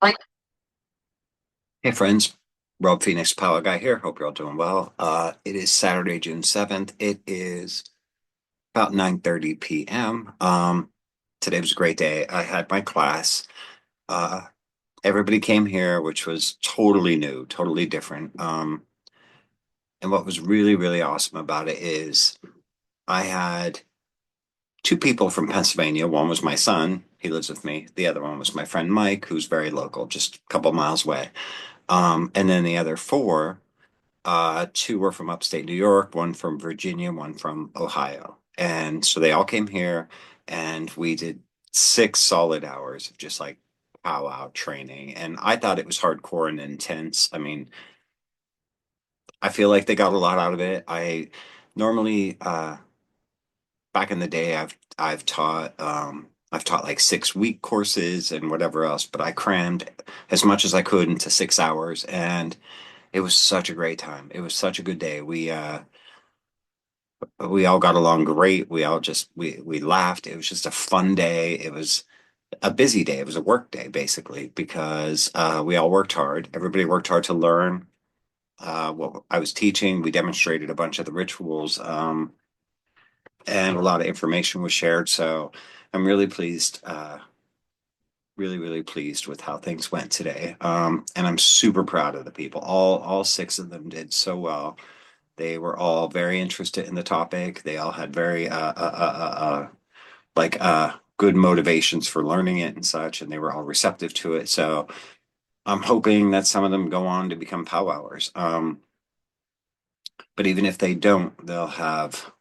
Like, hey friends, Rob Phoenix Power Guy here. Hope you're all doing well. It is Saturday, June 7th. It is about 9:30 p.m. Today was a great day. I had my class. Uh, Everybody came here, which was totally new, totally different. And what was really, really awesome about it is I had two people from Pennsylvania. One was my son, he lives with me. The other one was my friend Mike, who's very local, just a couple miles away. And then the other four. Two were from upstate New York, one from Virginia, one from Ohio. And so they all came here and we did 6 solid hours of just like powwow training. And I thought it was hardcore and intense. I mean, I feel like they got a lot out of it. I normally back in the day I've taught like 6 week courses and whatever else, but I crammed as much as I could into 6 hours and it was such a great time. It was such a good day. We all got along great. We laughed. It was just a fun day. It was a busy day. It was a work day basically because we all worked hard. Everybody worked hard to learn what I was teaching. We demonstrated a bunch of the rituals, and a lot of information was shared. So I'm really pleased, really pleased with how things went today. And I'm super proud of the people. All 6 of them did so well. They were all very interested in the topic. They all had very good motivations for learning it and such, and they were all receptive to it. So I'm hoping that some of them go on to become powwowers. But even if they don't, they'll have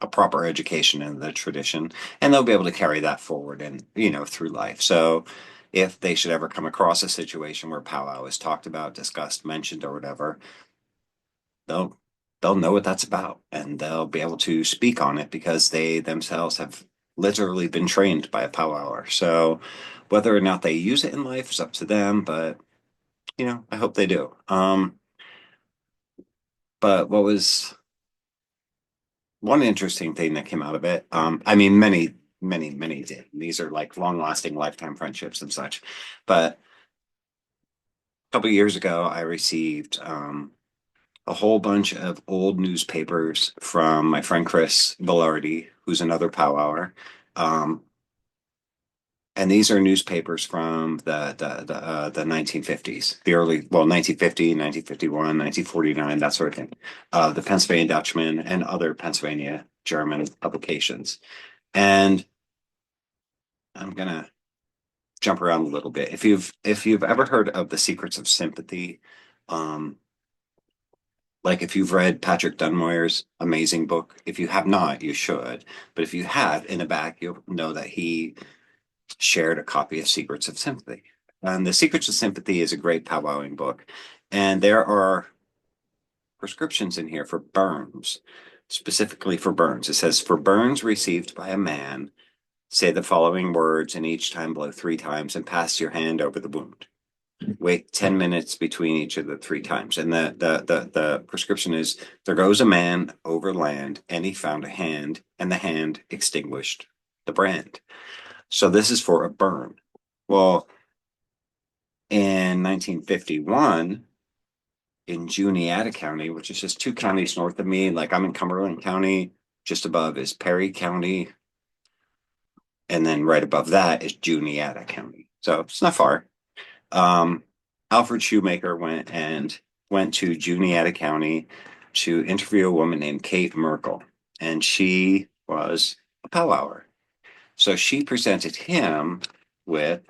a proper education in the tradition, and they'll be able to carry that forward and through life. So if they should ever come across a situation where powwow is talked about, discussed, mentioned, or whatever, they'll they'll know what that's about and they'll be able to speak on it because they themselves have literally been trained by a powwower. So whether or not they use it in life is up to them, but I hope they do. But what was one interesting thing that came out of it? I mean, many did. These are like long-lasting lifetime friendships and such. But a couple of years ago, I received a whole bunch of old newspapers from my friend Chris Velarde, who's another powwower. Um, and these are newspapers from the 1950s, the early, well, 1950, 1951, 1949, that sort of thing. The Pennsylvania Dutchman and other Pennsylvania German publications. And I'm gonna jump around a little bit. If you've ever heard of The Secrets of Sympathy, um, like if you've read Patrick Dunmoyer's amazing book, if you have not, you should. But if you have, in the back, you'll know that he shared a copy of Secrets of Sympathy. And The Secrets of Sympathy is a great powwowing book. And there are prescriptions in here for burns, specifically for burns. It says, for burns received by a man, say the following words and each time blow 3 times and pass your hand over the wound. Wait 10 minutes between each of the 3 times. And the prescription is, there goes a man over land and he found a hand and the hand extinguished the brand. So this is for a burn. Well, in 1951, in Juniata County, which is just 2 counties north of me, like I'm in Cumberland County, just above is Perry County, and then right above that is Juniata County. So it's not far. Um, Alfred Shoemaker went to Juniata County to interview a woman named Kate Merkel, and she was a powwower. So she presented him with,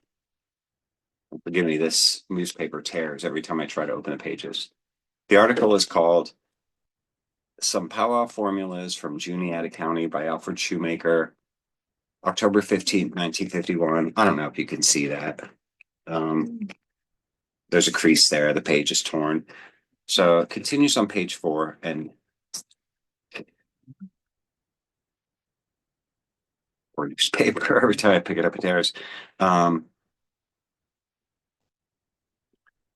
forgive me, this newspaper tears every time I try to open the pages. The article is called Some Powwow Formulas from Juniata County by Alfred Shoemaker, October 15th, 1951. I don't know if you can see that. Um, there's a crease there. The page is torn. So it continues on page 4, and or newspaper every time I pick it up, it tears. Um,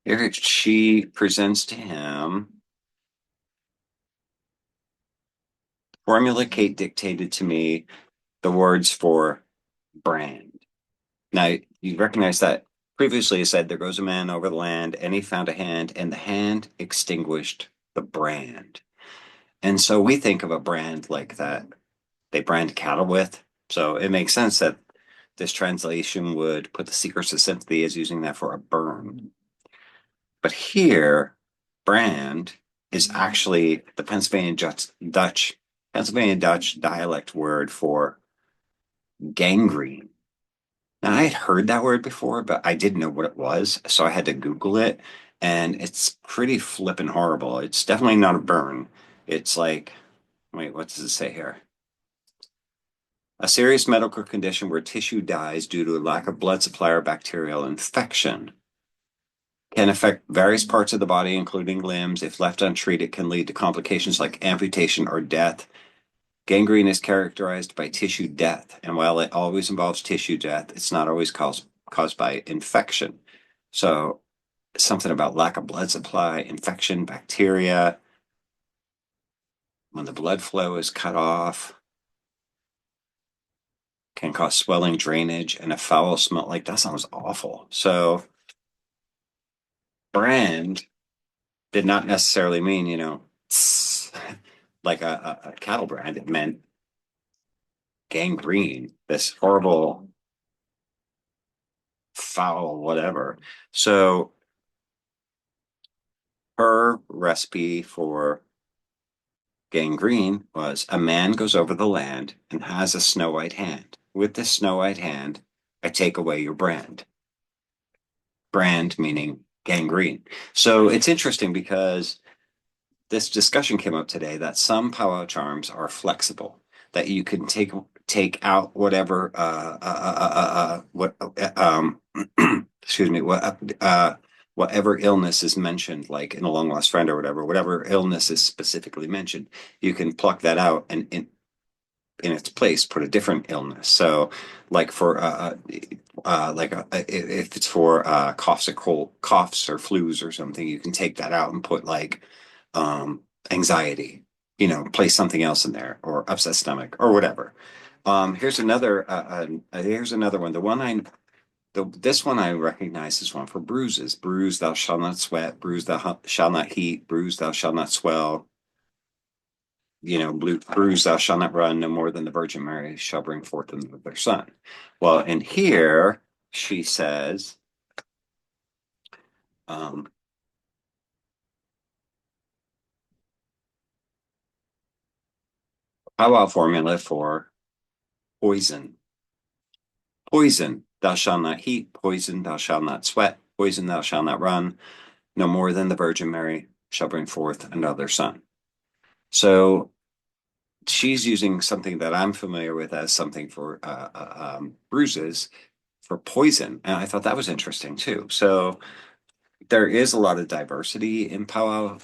Here she presents to him formula Kate dictated to me the words for brand. Now you recognize that Previously it said, there goes a man over the land, and he found a hand, and the hand extinguished the brand. And so we think of a brand like that they brand cattle with. So it makes sense that this translation would put the secrets of sympathy as using that for a burn. But here, brand is actually the Pennsylvania Dutch dialect word for gangrene. Now, I had heard that word before, but I didn't know what it was, so I had to Google it, and it's pretty flippin' horrible. It's definitely not a burn. It's like, wait, what does it say here? A serious medical condition where tissue dies due to a lack of blood supply or bacterial infection. Can affect various parts of the body, including limbs. If left untreated, can lead to complications like amputation or death. Gangrene is characterized by tissue death, and while it always involves tissue death, it's not always caused by infection. So something about lack of blood supply, infection, bacteria, when the blood flow is cut off, can cause swelling, drainage, and a foul smell. Like that sounds awful. So brand did not necessarily mean, like a cattle brand. It meant gangrene, this horrible, foul, whatever. So her recipe for gangrene was a man goes over the land and has a snow white hand. With this snow white hand, I take away your brand. Brand meaning gangrene. So it's interesting because this discussion came up today that some powwow charms are flexible, that you can take out whatever what excuse me whatever illness is mentioned, like in a long lost friend or whatever illness is specifically mentioned, you can pluck that out and in its place put a different illness. So, like for if it's for coughs or flus or something, you can take that out and put like anxiety, place something else in there, or upset stomach or whatever. Here's another one. This one I recognize is one for bruises. Bruise thou shalt not sweat. Bruise thou shalt not heat. Bruise thou shalt not swell. Bruise thou shalt not run. No more than the Virgin Mary shall bring forth their son. Well, in here she says, um, Powwow formula for poison. Poison, thou shalt not heat. Poison, thou shalt not sweat. Poison, thou shalt not run. No more than the Virgin Mary shall bring forth another son. So she's using something that I'm familiar with as something for bruises for poison. And I thought that was interesting too. So there is a lot of diversity in powwow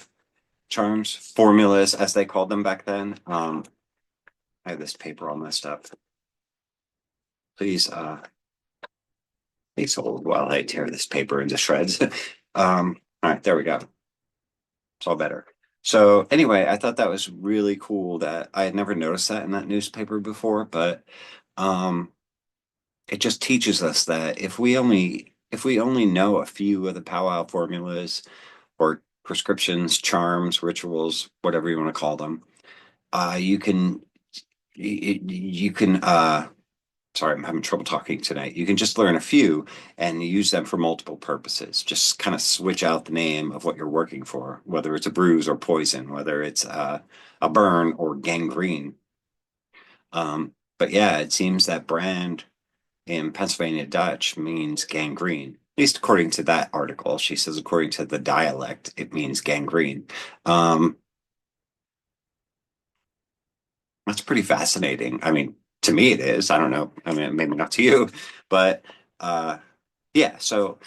charms, formulas as they called them back then. I have this paper all messed up. Please, please hold while I tear this paper into shreds. All right, there we go. It's all better. So anyway, I thought that was really cool that I had never noticed that in that newspaper before, but um, it just teaches us that if we only know a few of the powwow formulas or prescriptions, charms, rituals, whatever you want to call them, you can you can sorry, I'm having trouble talking tonight. You can just learn a few and use them for multiple purposes. Just kind of switch out the name of what you're working for, whether it's a bruise or poison, whether it's a burn or gangrene. But yeah, it seems that brand in Pennsylvania Dutch means gangrene. At least according to that article, she says according to the dialect, it means gangrene. Um, that's pretty fascinating. I mean, to me it is. I don't know. I mean, maybe not to you, but uh, yeah. So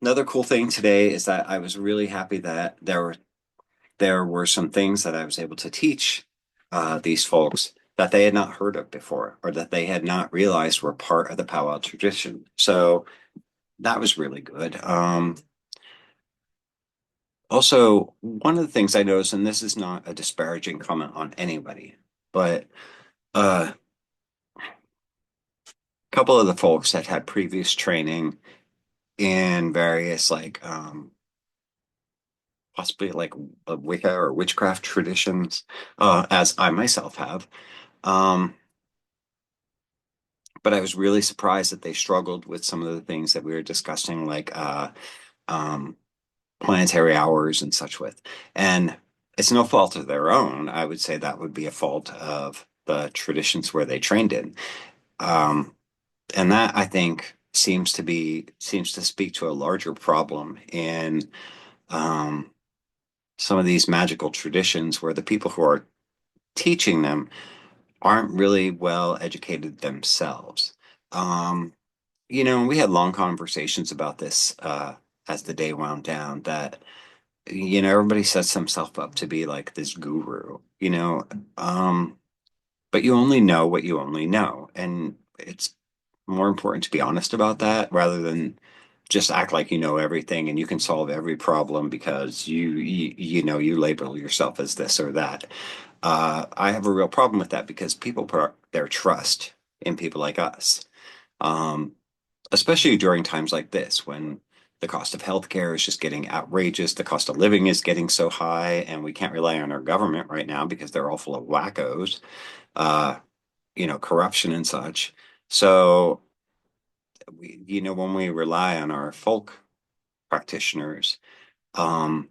another cool thing today is that I was really happy that there were some things that I was able to teach these folks that they had not heard of before or that they had not realized were part of the powwow tradition. So that was really good. Also, one of the things I noticed, and this is not a disparaging comment on anybody, but a couple of the folks that had previous training in various like possibly like Wicca or witchcraft traditions, as I myself have. Um, but I was really surprised that they struggled with some of the things that we were discussing, like um, planetary hours and such with. And it's no fault of their own. I would say that would be a fault of the traditions where they trained in. Um, and that I think seems to speak to a larger problem in um, some of these magical traditions where the people who are teaching them aren't really well educated themselves. Um, we had long conversations about this as the day wound down that, everybody sets themselves up to be like this guru, um, but you only know what you only know. And it's more important to be honest about that rather than just act like you know everything and you can solve every problem because you label yourself as this or that. I have a real problem with that because people put their trust in people like us. Um, Especially during times like this when the cost of healthcare is just getting outrageous, the cost of living is getting so high, and we can't rely on our government right now because they're all full of wackos, uh, corruption and such. So when we rely on our folk practitioners, um,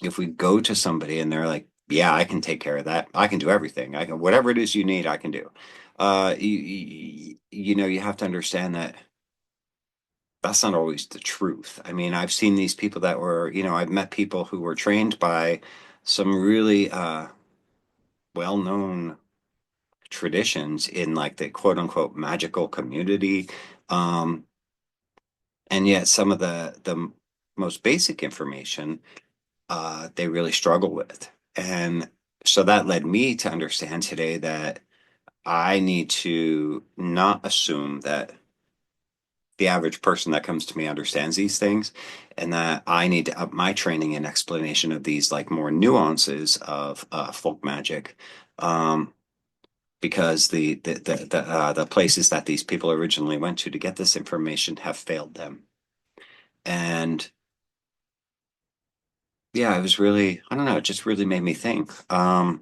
if we go to somebody and they're like, "Yeah, I can take care of that. I can do everything. I can whatever it is you need, I can do." You have to understand that that's not always the truth. I mean, I've seen these people that were, I've met people who were trained by some really well-known traditions in like the quote unquote magical community. Um, and yet some of the most basic information they really struggle with. And so that led me to understand today that I need to not assume that the average person that comes to me understands these things, and that I need to up my training and explanation of these like more nuances of folk magic, um, because the places that these people originally went to get this information have failed them. And yeah, it was really, I don't know, it just really made me think. I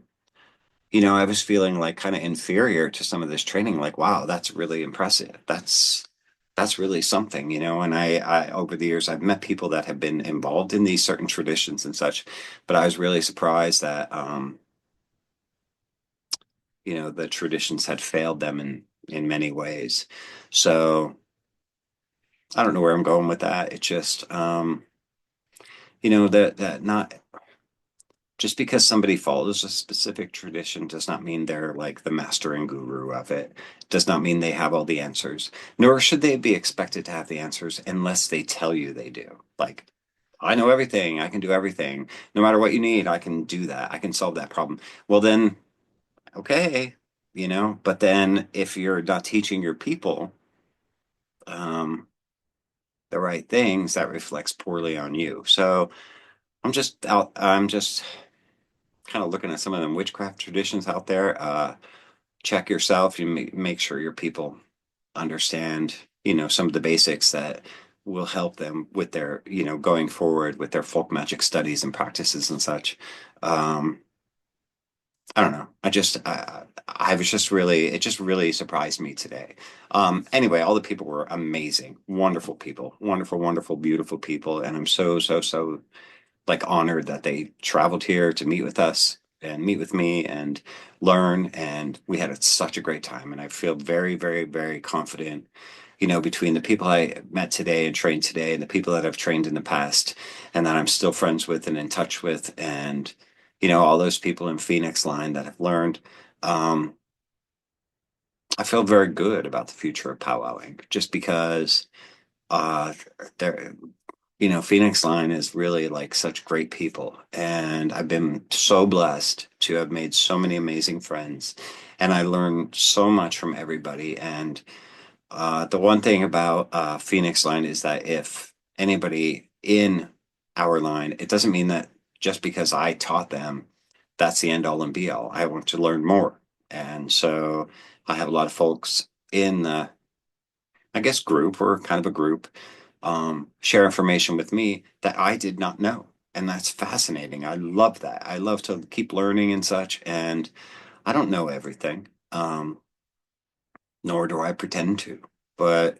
was feeling like kind of inferior to some of this training, like, wow, that's really impressive. That's really something, and I over the years I've met people that have been involved in these certain traditions and such, but I was really surprised that the traditions had failed them in many ways. So I don't know where I'm going with that. It just that not just because somebody follows a specific tradition does not mean they're like the master and guru of it. Does not mean they have all the answers. Nor should they be expected to have the answers unless they tell you they do. Like, I know everything. I can do everything. No matter what you need, I can do that. I can solve that problem. Well, then, okay, but then if you're not teaching your people um, the right things, that reflects poorly on you. So I'm just kind of looking at some of them witchcraft traditions out there. Check yourself. You make sure your people understand, some of the basics that will help them with their, going forward with their folk magic studies and practices and such. Um, I don't know. I was just really, it just really surprised me today. Anyway, all the people were amazing, wonderful people, wonderful, wonderful, beautiful people. And I'm so, so, so like honored that they traveled here to meet with us and meet with me and learn. And we had such a great time. And I feel very, very, very confident, between the people I met today and trained today and the people that I've trained in the past and that I'm still friends with and in touch with. And, all those people in Phoenix line that have learned. Um, I feel very good about the future of powwowing just because uh, there Phoenix Line is really like such great people. And I've been so blessed to have made so many amazing friends. And I learned so much from everybody. And the one thing about Phoenix Line is that if anybody in our line, it doesn't mean that just because I taught them, that's the end all and be all. I want to learn more. And so I have a lot of folks in the, I guess, group or kind of a group share information with me that I did not know. And that's fascinating. I love that. I love to keep learning and such. And I don't know everything, nor do I pretend to. But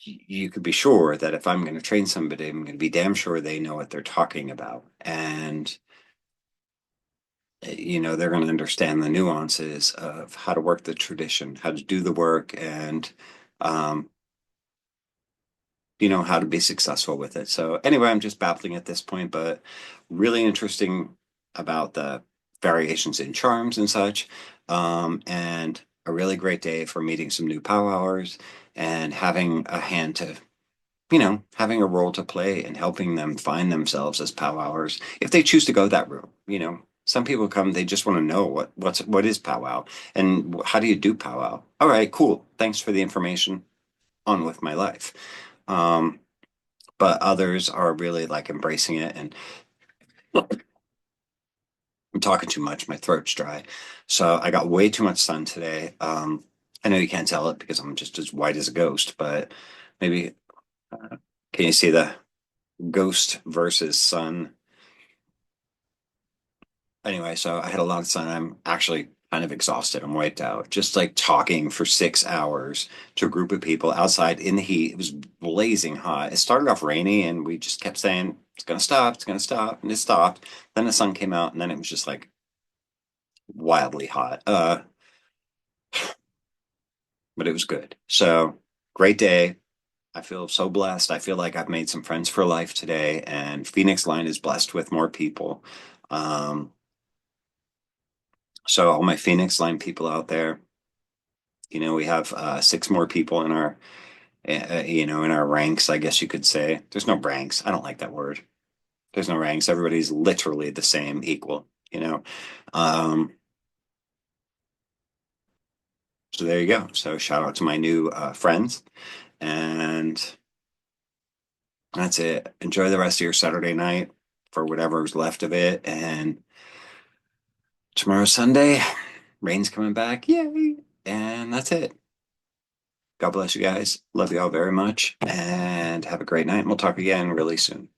you could be sure that if I'm going to train somebody, I'm going to be damn sure they know what they're talking about. And they're going to understand the nuances of how to work the tradition, how to do the work, and um, how to be successful with it. So anyway, I'm just babbling at this point, but really interesting about the variations in charms and such. And a really great day for meeting some new powwowers and having a hand to, having a role to play and helping them find themselves as powwowers if they choose to go that route. Some people come, they just want to know what is powwow and how do you do powwow. All right, cool. Thanks for the information. On with my life. Um, but others are really like embracing it. And I'm talking too much. My throat's dry. So I got way too much sun today. I know you can't tell it because I'm just as white as a ghost, but maybe can you see the ghost versus sun? Anyway, so I had a lot of sun. I'm actually kind of exhausted. I'm wiped out. Just like talking for 6 hours to a group of people outside in the heat. It was blazing hot. It started off rainy, and we just kept saying, it's going to stop, it's going to stop. And it stopped. Then the sun came out, and then it was just like wildly hot. But it was good. So great day. I feel so blessed. I feel like I've made some friends for life today, and Phoenix Line is blessed with more people. Um, so all my Phoenix Line people out there, we have six more people in our, in our ranks, I guess you could say. There's no ranks. I don't like that word. There's no ranks. Everybody's literally the same, equal. Um, so there you go. So shout out to my new friends, and that's it. Enjoy the rest of your Saturday night for whatever's left of it, and tomorrow's Sunday. Rain's coming back. Yay! And that's it. God bless you guys. Love you all very much, and have a great night. And we'll talk again really soon.